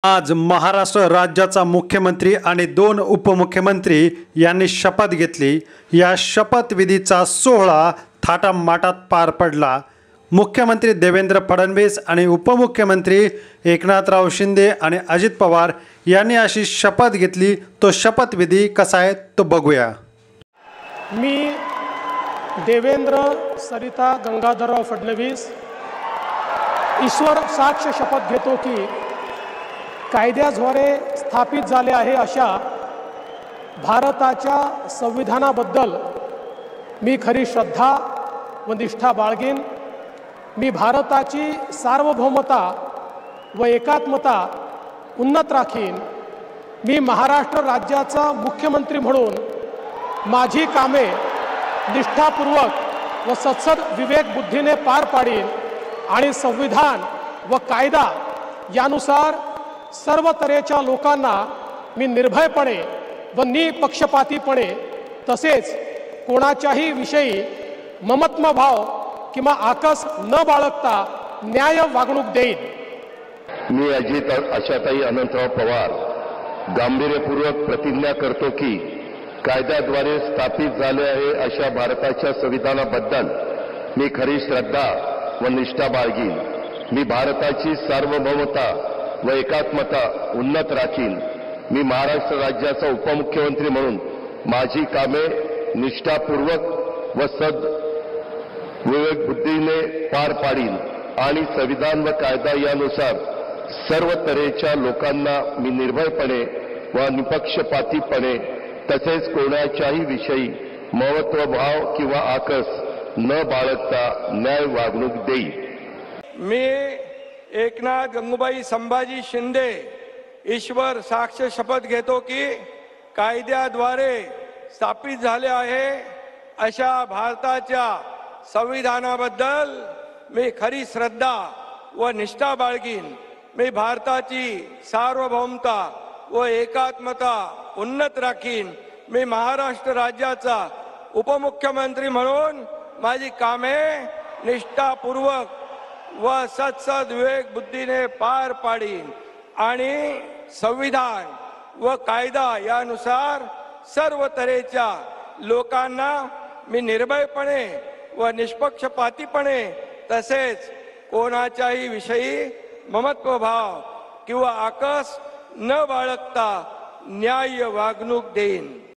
आज महाराष्ट्र राज्याचा मुख्यमंत्री आणि 2 उपमुख्यमंत्री यांनी शपथ घेतली। या शपथविधीचा सोहळा थाटामाटात पार पडला। मुख्यमंत्री देवेंद्र फडणवीस आणि उपमुख्यमंत्री एकनाथराव शिंदे आणि अजित पवार यांनी अशी शपथ घेतली। तो शपथविधी कसा आहे तो बघूया। मी देवेंद्र सरिता गंगाधरराव फडणवीस ईश्वर साक्ष शपथ घेतो की कायद्याद्वारे स्थापित झाले आहे अशा भारताच्या संविधानाबद्दल मी खरी श्रद्धा व निष्ठा बाळगेन। मी भारताची सार्वभौमता व एकात्मता उन्नत राखीन। मी महाराष्ट्र राज्याचा मुख्यमंत्री म्हणून माझी कामे निष्ठापूर्वक व सत्सद विवेक बुद्धीने पार पाडीन आणि संविधान व कायदा यानुसार सर्व तऱ्हेच्या लोकांना मी निर्भयपणे व निपक्षपातीपणे तसेच कोणाच्याही विषयी ममत्वभाव किंवा आकस न बाळगता न्याय वागणूक देईन। मी अजित आशाताई अनंतराव पवार गांभीर्यपूर्वक प्रतिज्ञा करतो की कायद्याद्वारे स्थापित झाले आहे अशा भारताच्या संविधानाबद्दल मी खरी श्रद्धा व निष्ठा बाळगीन। मी भारताची सार्वभौमता व एकात्मता उन्नत राखीन। मी महाराष्ट्र राज्याचा उपमुख्यमंत्री म्हणून माझी कामे निष्ठापूर्वक व सद विवेक बुद्धीने पार पाडीन आणि संविधान व कायदा यानुसार सर्व तऱ्हेच्या लोकांना मी निर्भयपणे व निपक्षपातीपणे तसेच कोणाच्याही विषयी महत्वभाव किंवा आकस न बाळगता न्याय वागणूक देईन। मी एकनाथ गंगूबाई संभाजी शिंदे ईश्वर साक्ष शपथ घेतो की कायद्याद्वारे स्थापित झाले आहे अशा भारताच्या संविधानाबद्दल मी खरी श्रद्धा व निष्ठा बाळगीन। मी भारताची सार्वभौमता व एकात्मता उन्नत राखीन। मी महाराष्ट्र राज्याचा उपमुख्यमंत्री म्हणून माझी कामे निष्ठापूर्वक व सत्सद विवेक बुद्धीने पार पाडीन आणि संविधान व कायदा यानुसार सर्व तऱ्हेच्या लोकांना मी निर्भयपणे व निष्पक्षपातीपणे तसेच कोणाच्याही विषयी ममत्वभाव किंवा आकस न बाळगता न्याय वागणूक देईन।